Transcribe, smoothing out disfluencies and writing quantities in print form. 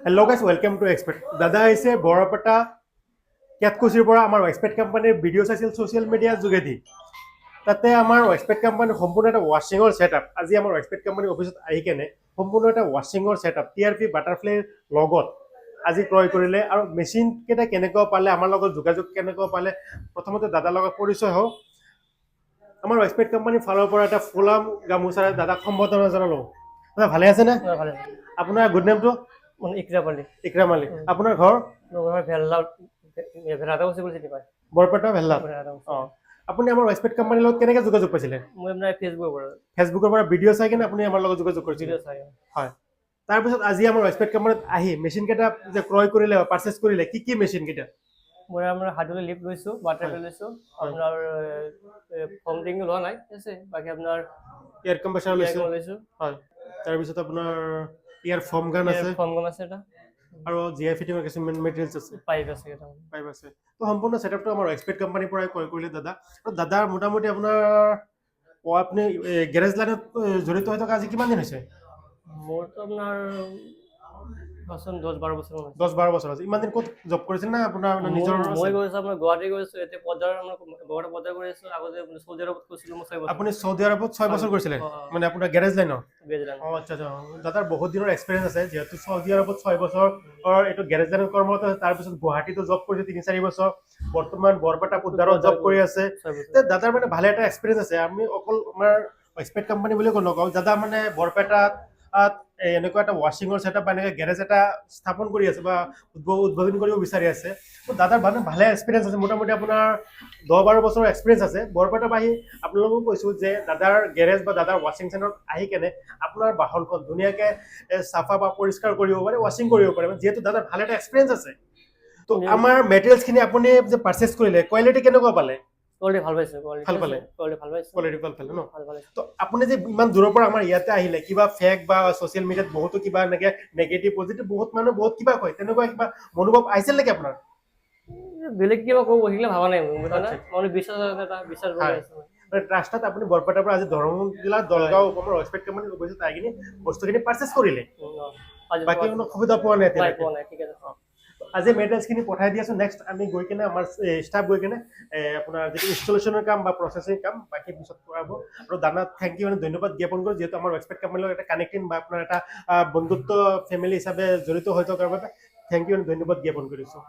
hello' guys welcome to expect দাদা আহিছে বৰপেটা কেটকুচিৰ পৰা আমাৰ এক্সপেক্ট কোম্পানীৰ ভিডিঅ' চাইছিল ছ'চিয়েল মিডিয়াৰ যোগেদি তাতে আমাৰ এক্সপেক্ট কোম্পানীৰ সম্পূৰ্ণ এটা ৱাশ্বিঙৰ ছেটআপ আজি আমাৰ এক্সপেক্ট কোম্পানীৰ অফিচত আহি কেনে সম্পূৰ্ণ এটা ৱাশ্বিঙৰ ছেটআপ TRP বাটাৰফ্লাইৰ লগত আজি ক্ৰয় কৰিলে আৰু মেচিন কেইটা কেনেকুৱা পালে আমাৰ লগত যোগাযোগ কেনেকুৱা পালে প্ৰথমতে দাদাৰ লগত পৰিচয় হওক আমাৰ এক্সপেক্ট কোম্পানীৰ ফালৰ পৰা এটা ফুলাম গামোচাৰে দাদাক সম্বৰ্ধনা জনালোঁ দাদা ভালে আছেনে ভালে আপোনাৰ গুড নেমটো ইকৰাম আলী ইকৰাম আলী আপোনাৰ ঘৰ ভেল্লা ভেলাটা কৈছে বুলি চিনি পায় বৰপেটা ভেল্লা অঁ আপুনি আমাৰ এক্সপেক্ট কোম্পানীৰ লগত কেনেকৈ যোগাযোগ পাইছিলে মই আপোনাৰ ফেচবুকৰ পৰা ভিডিঅ' চাই কিনে আপুনি আমাৰ লগত যোগাযোগ কৰিছিলে ভিডিঅ' চাই হয় তাৰপিছত আজি আমাৰ এক্সপেক্ট কোম্পানীত আহি মেচিন কেইটা যে ক্ৰয় কৰিলে পাৰচেছ কৰিলে কি কি মেচিন কেইটা মই আপোনাৰ হাইড্ৰলিক লিফ্ট লৈছোঁ বাটাৰফ্লাই লৈছোঁ আপোনাৰ ফৰ্ম ড্ৰিং লোৱা নাই ঠিক আছে বাকী আপোনাৰ এয়াৰ কম্প্ৰেছাৰ লৈছোঁ লৈছোঁ হয় তাৰপিছত আপোনাৰ ইয়াৰ ফৰ্ম গান আছে ফৰ্ম গম আছে এটা আৰু GI ফিটিঙৰ কিছুমান মেটেৰিয়েলছ আছে পাইপ আছে এটা পাইপ আছে তো সম্পূৰ্ণ ছেটআপটো আমাৰ এক্সপেক্ট কোম্পানীৰ পৰাই ক্ৰয় কৰিলে দাদা আৰু দাদাৰ মোটামুটি আপোনাৰ আপুনি গেৰেজ লাইনত জড়িত হৈ থকা আজি কিমান দিন হৈছে মোৰতো আপোনাৰ 10-12 বছৰ 10-12 বছৰ আছে ইমান দিন ক'ত জব কৰিছিল না আপোনাৰ নিজৰ মই গৈছোঁ আপোনাৰ গুৱাহাটী গৈছোঁ এতিয়া পদ্মাৰ গুৱাহাটী পদ্মাৰ কৰি আছোঁ আগতে চৌদি আৰবত গৈছিলোঁ মই 6 বছৰ আপুনি চৌদি আৰবত 6 বছৰ কৰিছিলে মানে আপোনাৰ গেৰেজ লাইনৰ অঁ আচ্ছা আচ্ছা দাদাৰ বহুত দিনৰ এক্সপিৰিয়েঞ্চ আছে যিহেতু চৌদি আৰবত 6 বছৰ এইটো গেৰেজ লাইনত কৰ্মৰত আছে তাৰপিছত গুৱাহাটীতো জব কৰিছে 3-4 বছৰ বৰ্তমান বৰপেটা পুদ্দাৰত জব কৰি আছে দাদাৰ মানে ভালে এটা এক্সপিৰিয়েঞ্চ আছে আমি অকল আমাৰ এক্সপেক্ট কোম্পানী বুলি নকওঁ দাদা মানে বৰপেটাত এনেকুৱা এটা ৱাশ্বিঙৰ ছেটআপ বা এনেকৈ গেৰেজ এটা স্থাপন কৰি আছে বা উদ্বোধন কৰিব বিচাৰি আছে তো দাদাৰ মানে ভালে এক্সপিৰিয়েঞ্চ আছে মোটামুটি আপোনাৰ 10-12 বছৰৰ এক্সপিৰিয়েঞ্চ আছে বৰপেটাত আহি আপোনালোককো কৈছোঁ যে দাদাৰ গেৰেজ বা দাদাৰ ৱাশ্বিং চেণ্টাৰত আহি কেনে আপোনাৰ বাহনখন ধুনীয়াকৈ চাফা বা পৰিষ্কাৰ কৰিব পাৰে ৱাশ্বিং কৰিব পাৰে যিহেতু দাদাৰ ভালে এটা এক্সপিৰিয়েঞ্চ আছে তো আমাৰ মেটেৰিয়েলছখিনি আপুনি যে পাৰচেছ কৰিলে কোৱালিটি কেনেকুৱা পালে কোৱালিটি ভাল পাইছোঁ ভাল পালে কোৱালিটি ভাল পালে ন তো আপুনি যে ইমান দূৰৰ পৰা আমাৰ ইয়াতে আহিলে কিবা ফেক বা ছ'চিয়েল মিডিয়াত বহুতো কিবা এনেকৈ নেগেটিভ পজিটিভ বহুত মানুহ বহুত কিবা কয় তেনেকুৱা কিবা মনোভাৱ আহিছিল নেকি আপোনাৰ বেলেগ কিবা ক'ব আহিলে ভাবা নাই মই বিশ্বাস কৰি আছোঁ ৰাস্তাত আপুনি বৰপেটাৰ পৰা আজি দৰং জিলাৰ দলগাঁও অসমৰ এক্সপেক্ট কোম্পানী গৈছে তাই কিনি বস্তুখিনি পাৰচেছ কৰিলে বাকী কোনো সুবিধা পোৱা নাই ঠিক আছে আজি মেটেৰিয়েলছখিনি পঠাই দি আছোঁ নেক্সট আমি গৈ কিনে আমাৰ ষ্টাফ গৈ কিনে আপোনাৰ যিটো ইনষ্টলেশ্যনৰ কাম বা প্ৰচেছিং কাম বাকী পিছত কৰাব আৰু দাদাক থেংক ইউ মানে ধন্যবাদ জ্ঞাপন কৰোঁ যিহেতু আমাৰ এক্সপেক্ট কোম্পানীৰ লগত এটা কানেক্টিং বা আপোনাৰ এটা বন্ধুত্ব ফেমিলি হিচাপে জড়িত হৈ থকাৰ বাবে থেংক ইউ ধন্যবাদ জ্ঞাপন কৰিছোঁ